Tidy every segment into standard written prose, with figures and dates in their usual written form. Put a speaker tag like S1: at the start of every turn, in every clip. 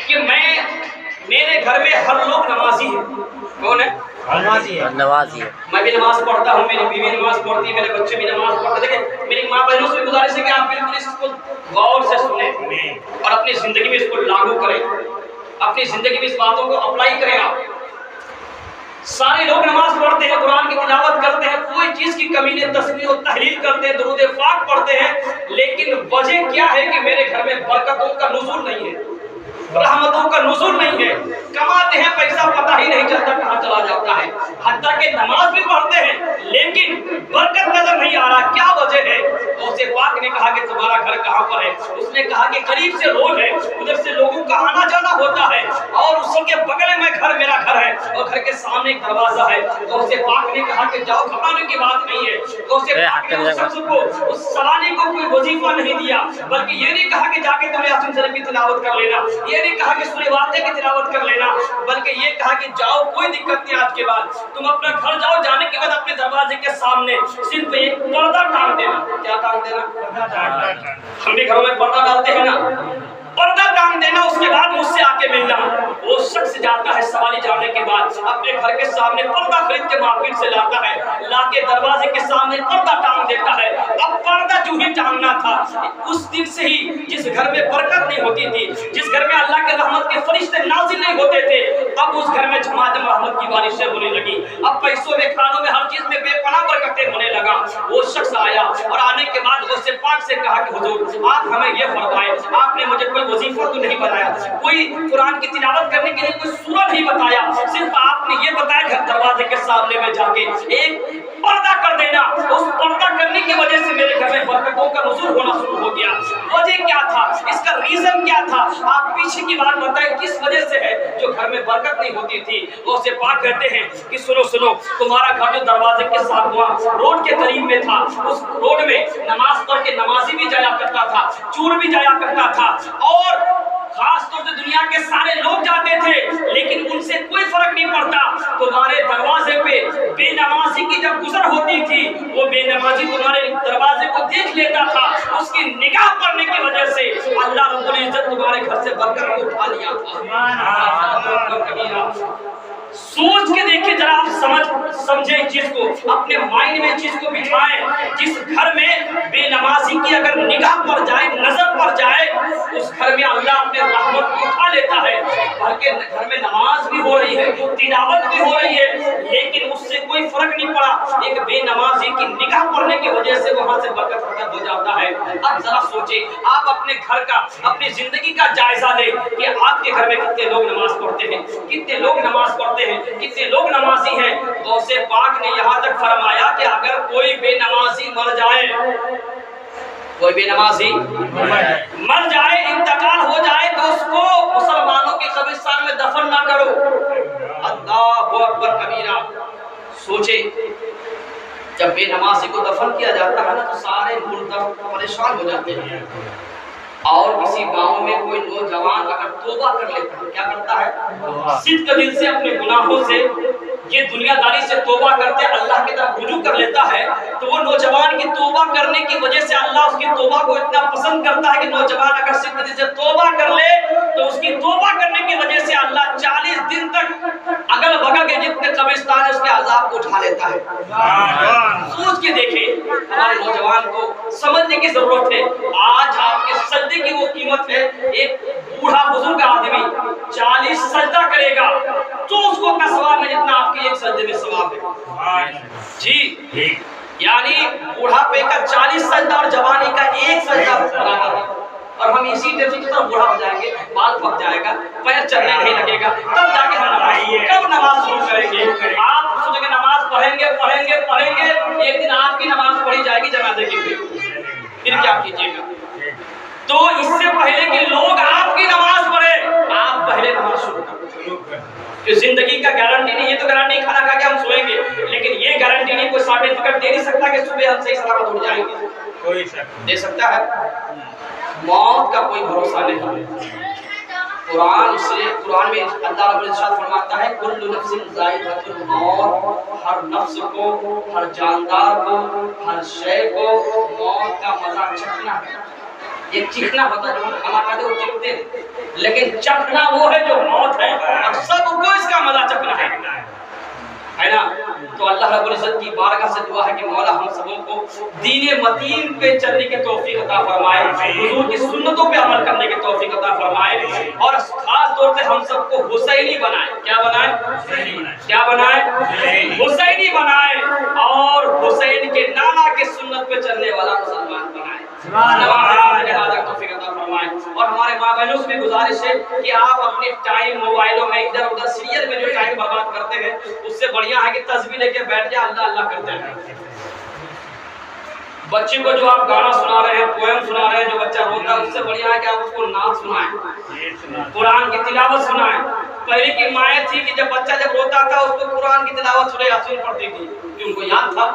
S1: کہ میرے گھر میں ہر لوگ نمازی ہیں. کون ہے؟
S2: نمازی ہے.
S1: میں بھی نماز پڑھتا ہوں, میری بیوی نماز پڑھتی ہے, میرے بچے بھی نماز پڑھتے ہیں. دیکھیں میری ماں بہنوں سے گزارش ہے کہ آپ بالکل اس کو غور سے سنیں اور اپنی زندگی میں اس کو لاگو کریں, اپنی زندگی میں اس باتوں کو اپلائی کریں. آپ سارے لوگ نماز پڑھتے ہیں, قرآن کی تلاوت کرتے ہیں, کوئی چیز کی کمی نہیں, تسبیح و تحلیل کرتے ہیں, درود پاک پڑھتے ہیں, لیکن وجہ کیا ہے کہ میرے گھر میں برکتوں کا نزول نہیں ہے, رحمتوں کا نزول نہیں ہے. کماتے ہیں پیسہ پتہ ہی نہیں چلتا کہاں چلا جاتا ہے. حتیٰ کہ نماز بھی پڑھتے ہیں لیکن برکت نظر نہیں آ رہا. کیا وجہ ہے؟ غوث پاک نے کہا کہ تمہارا گھر کہاں پر ہے؟ اس نے کہا کہ قریب سے روڈ ہے, ادھر سے لوگوں کا آنا جانا ہوتا ہے, اور اسی کے بغل میں گھر میرا گھر ہے, اور گھر کے سامنے ایک دروازہ ہے. غوث پاک نے کہا کہ جاؤ, گھبرانے کی بات نہیں ہے. غوث پاک نے اس شخص کو, اس سواری کو کوئی وظیفہ نہیں دیا, بلکہ یہ نہیں کہا کہ جا کے تم یاسین شریف کی تلاوت کر لینا, یہ نہیں کہا کہ سورہ واقعہ کی تلاوت کر لینا, بلکہ یہ کہا کہ جاؤ کوئی دقت نہیں, آج کے بعد تم اپنا گھر جاؤ, جانے کے بعد اپنے دروازے کے سامنے صرف ایک پردہ ٹانگ دینا. کیا ٹانگ دینا؟ ہم بھی گھروں میں پردہ ڈالتے ہیں نا, پردہ ٹانگ دینا. اس کے بعد مجھ سے آ کے ملنا. وہ شخص جاتا ہے سواری جانے کے بعد, اپنے گھر کے سامنے پردہ خرید کے مارکیٹ سے لاتا ہے, لا کے دروازے کے سامنے پردہ ٹانگ دیتا ہے. اب پردہ جو ہی ٹانگنا تھا, اس دن سے ہی جس گھر میں برکت نہیں ہوتی تھی, جس گھر میں اللہ کے رحمت کے فرشتے نازل نہیں ہوتے تھے, اب اس گھر میں جھماجھم رحمت کی بارشیں ہونے لگی. اب پیسوں میں, کھانوں میں, ہر چیز میں بے پناہ برکتیں ہونے لگا. وہ شخص آیا اور آنے کے بعد غوث پاک سے کہا کہ حضور آپ ہمیں یہ فرمائیں, آپ نے مجھے کوئی وظیفہ تو نہیں بتایا, کوئی قرآن کی تلاوت کرنے کے لیے کوئی سورہ نہیں بتایا, صرف آپ نے یہ بتایا گھر دروازے کے سامنے میں جا کے ایک پردہ کر دینا. اس پردہ کرنے کی وجہ سے میرے گھر میں برکتوں کا نزول ہونا شروع ہو گیا. وجہ کیا تھا, اس کا ریزن کیا تھا, آپ پیچھے کی بات بتائیں کس وجہ سے ہے جو گھر میں برکت نہیں ہوتی تھی. غوث پاک کہتے ہیں کہ سنو سنو, تمہارا گھر جو دروازے کے ساتھ ہوا روڈ کے قریب میں تھا, اس روڈ میں نماز پڑھ کے نمازی بھی جایا کرتا تھا, چور بھی جایا کرتا تھا, اور خاص طور سے دنیا کے سارے لوگ جاتے تھے, لیکن ان سے کوئی فرق نہیں پڑتا. تمہارے دروازے پہ بے نمازی کی جب گزر ہوتی تھی, وہ بے نمازی تمہارے دروازے کو دیکھ لیتا تھا, اس کی نگاہ پڑنے کی وجہ سے اللہ رب العزت تمہارے گھر سے برکت کو اٹھا لیا تھا. سوچ کے دیکھیں ذرا, آپ سمجھیں اس چیز کو, اپنے مائنڈ میں اس چیز کو بٹھائیں. جس گھر میں بے نمازی کی اگر نگاہ پڑ جائے, نظر پڑ جائے, اس گھر میں اللہ اپنے رحمت کو اٹھا لیتا ہے. بلکہ گھر میں نماز بھی ہو رہی ہے, تلاوت بھی ہو رہی ہے, لیکن اس سے کوئی فرق نہیں پڑا, ایک بے نمازی کی نگاہ پڑنے کی وجہ سے وہاں سے برکت ختم ہو جاتا ہے. اب ذرا سوچیں, آپ اپنے گھر کا, اپنی زندگی کا جائزہ لیں کہ آپ کے گھر میں کتنے لوگ نماز پڑھتے ہیں, کتنے لوگ نماز پڑھتے ہیں, کتنے لوگ نمازی ہیں. غوث پاک نے یہاں تک فرمایا کہ اگر کوئی بے نمازی مر جائے, کوئی بے نمازی مر جائے, انتقال ہو جائے, تو اس کو مسلمانوں کے قبرستان میں دفن نہ کرو. اللہ اکبر کبیرہ. سوچے جب بے نمازی کو دفن کیا جاتا ہے نا, تو سارے ملک پریشان ہو جاتے ہیں. اور کسی گاؤں میں کوئی نوجوان اگر توبہ کر لیتا ہے, کیا کرتا ہے, صدق دل سے اپنے گناہوں سے, یہ دنیا داری سے توبہ کرتے اللہ کی طرف رجوع کر لیتا ہے, تو وہ نوجوان کی توبہ کرنے کی وجہ سے اللہ اس کی توبہ کو اتنا پسند کرتا ہے کہ نوجوان اگر صدق دل سے توبہ کر لے, تو اس کی توبہ کرنے کی وجہ سے اللہ 40 دن تک اگل بگل کے جتنے قبرستان ہے اس کے عذاب کو اٹھا لیتا ہے. سوچ کے دیکھیں, ہمارے نوجوان کو سمجھنے کی ضرورت ہے. آج آپ کے سجدے کی وہ قیمت ہے, ایک بوڑھا بزرگ آدمی 40 سجدہ کرے گا تو اس کو کا ثواب ہے جتنا آپ کے ایک سجدے میں ثواب ہے. جی, یعنی بوڑھاپے کا 40 سجدہ اور جوانی کا ایک سجدہ برابر ہے. اور ہم اسی طرح کی طرح بوڑھا ہو جائیں گے, بال پک جائے گا, پیر چلنے نہیں لگے گا, تب جا کے ہم کب نماز شروع کریں گے. آپ سوچیں کہ نماز پڑھیں گے, ایک دن آپ کی نماز پڑھی جائے گی جنازے کی, پھر کیا کیجیے گا. تو اس سے پہلے کہ لوگ آپ کی نماز پڑھیں, آپ پہلے نماز شروع کریں. کہ زندگی کا گارنٹی نہیں, یہ تو گارنٹی کھانا کھا کے ہم سوئیں گے, لیکن یہ گارنٹی نہیں, کوئی سرٹیفکیٹ دے نہیں سکتا کہ صبح ہم صحیح سلامت اٹھ جائیں گے. کوئی دے سکتا ہے؟ موت کا کوئی بھروسہ نہیں. قرآن میں اللہ رب العزت فرماتا ہے کل نفس ذائقۃ الموت, ہر نفس کو, ہر جاندار کو, ہر شے کو موت کا مزہ چکھنا ہے. ایک چیخنا ہوتا ہے جو ہمارے وہ چیختے ہیں، لیکن چکھنا وہ ہے جو موت ہے، اور سب کو اس کا مزہ چکھنا ہے نا؟ تو اللہ رب العزت کی بارگاہ سے دعا ہے کہ مولا ہم سبوں کو دین متین پہ چلنے کی توفیق عطا فرمائے، حضور کی سنتوں پہ عمل کرنے کی توفیق عطا فرمائے، اور خاص طور سے ہم سب کو حسینی بنائے۔ کیا بنائے؟ کیا بنائے؟ حسینی بنائے، اور حسین کے نانا کے سنت پہ چلنے والا مسلمان بنائے۔ توفیق عطا فرمائے۔ اور ہمارے ماں بہنوں سے بھی گزارش ہے کہ آپ اپنے ٹائم موبائلوں میں ادھر ادھر سیریل میں جو ٹائم برباد کرتے ہیں، اس سے بڑھیا ہے کہ تسبیح لے کے بیٹھ جائیں، اللہ اللہ کرتے ہیں۔ بچے کو جو آپ گانا سنا رہے ہیں، پوئم سنا رہے ہیں، جو بچہ روتا ہے، اس سے بڑھیا ہے کہ آپ اس کو نعت سنائیں، قرآن کی تلاوت سنائیں۔ پہلے کی مائیں تھی کہ جب بچہ جب روتا تھا اس کو قرآن کی تلاوت سورہ یاسین پڑھتی تھی کہ ان کو یاد تھا۔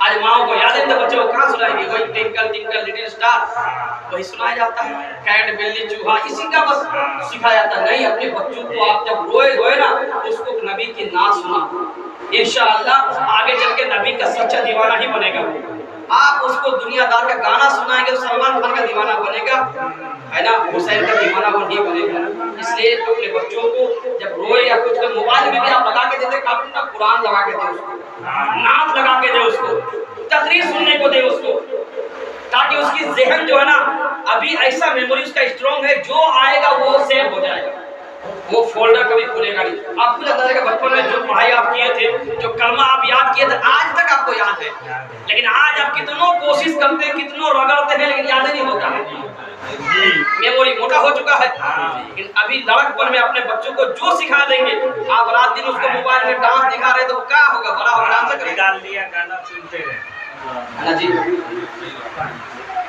S1: آج ماں کو یاد ہے تو بچے کو کہاں سنائیں گے؟ وہی ٹنکل ٹنکل لٹل اسٹار وہی سنایا جاتا ہے، کیٹ بلی چوہا اسی کا بس سکھایا جاتا ہے۔ نہیں، اپنے بچوں کو آپ جب روئے نا اس کو نبی کی نعت سنا، انشاءاللہ آگے چل کے نبی کا سچا دیوانہ ہی بنے گا۔ آپ اس کو دنیا دار کا گانا سنائیں گے تو سلمان خان کا دیوانہ بنے گا، ہے نا؟ حسین کا دیوانہ وہ نہیں بنے گا۔ اس لیے اپنے بچوں کو جب روئے یا کچھ کر، موبائل میں بھی آپ لگا کے دیتے، کافی نا قرآن لگا کے دے اس کو، نعت لگا کے دے اس کو، تقریر سننے کو دے اس کو، تاکہ اس کی ذہن جو ہے نا ابھی ایسا میموری اس کا اسٹرانگ ہے، جو آئے گا وہ سیو ہو جائے گا، وہ فولڈر کبھی کھلے گا نہیں۔ آپ کو لگتا ہے کہ بچپن میں جو پڑھائی آپ کیے تھے، جو کلمہ آپ یاد کیے تھے، آج تک آپ کو یاد ہے، لیکن آج آپ کتنوں کوشش کرتے ہیں، کتنوں رگڑتے ہیں، لیکن یاد نہیں ہوتا ہے، میموری موٹا ہو چکا ہے۔ لیکن ابھی لڑکپن میں اپنے بچوں کو جو سکھا دیں گے، آپ رات دن اس کو موبائل میں ڈانس دکھا رہے تو وہ کیا ہوگا؟ بڑا ہو ڈانس کرے گا،
S3: گانا سنتے ہیں
S1: ہے نا جی؟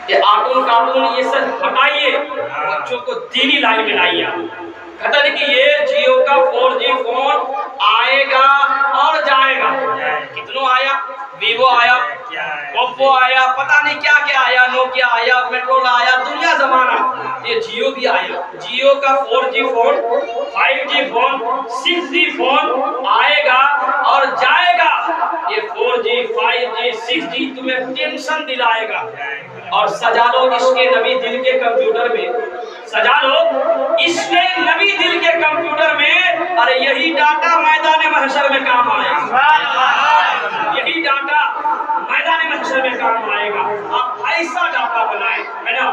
S1: یہ کارٹون یہ سب ہٹائیے، بچوں کو دینی لائن میں لائیے۔ کہتا ہے کہ یہ جیو کا 4G فون آئے گا اور جائے گا۔ کتنوں آیا؟ ویوو آیا، اوپو آیا، پتہ نہیں کیا کیا آیا، نوکیا آیا، میٹرولا آیا، دنیا زمانہ۔ یہ جیو بھی آیا، جیو کا 4G phone, 5G phone, 6G phone آئے گا اور جائے گا۔ یہ 4G 5G 6G تمہیں ٹینشن دلائے گا، اور سجا لو عشق نبی دل کے کمپیوٹر میں، سجا لو عشق نبی دل کے کمپیوٹر میں، اور یہی ڈاٹا میدان محشر میں کام آئے گا، یہی ڈاٹا میدان محشر میں کام آئے گا۔ آپ ایسا ڈاٹا بنائیں، ہے نا؟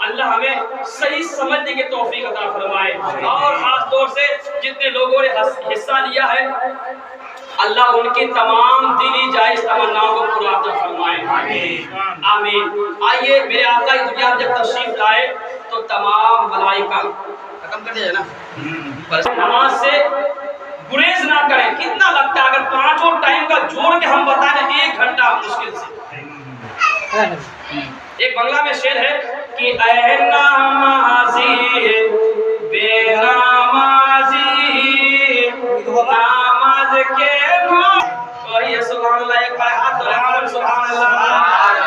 S1: اللہ ہمیں صحیح سمجھنے کی توفیق عطا فرمائے، اور خاص طور سے جتنے لوگوں نے حصہ لیا ہے، اللہ ان کی تمام دلی جائز تمناؤں کو پورا عطا فرمائے، آمین آمین۔ آئیے میرے آقا اس دنیا میں جب تشریف لائے تو تمام ملائکہ ختم کر دیا نا، نماز سے گریز نہ کریں۔ کتنا لگتا ہے اگر پانچوں ٹائم کا جوڑ کے ہم بتائیں 1 گھنٹہ مشکل سے۔ ایک بنگلہ میں شعر ہے کہ اے نمازی بے نمازی نماز کے کوئی سبحان اللہ، ایک بار ہاتھ دھوئے، سبحان اللہ۔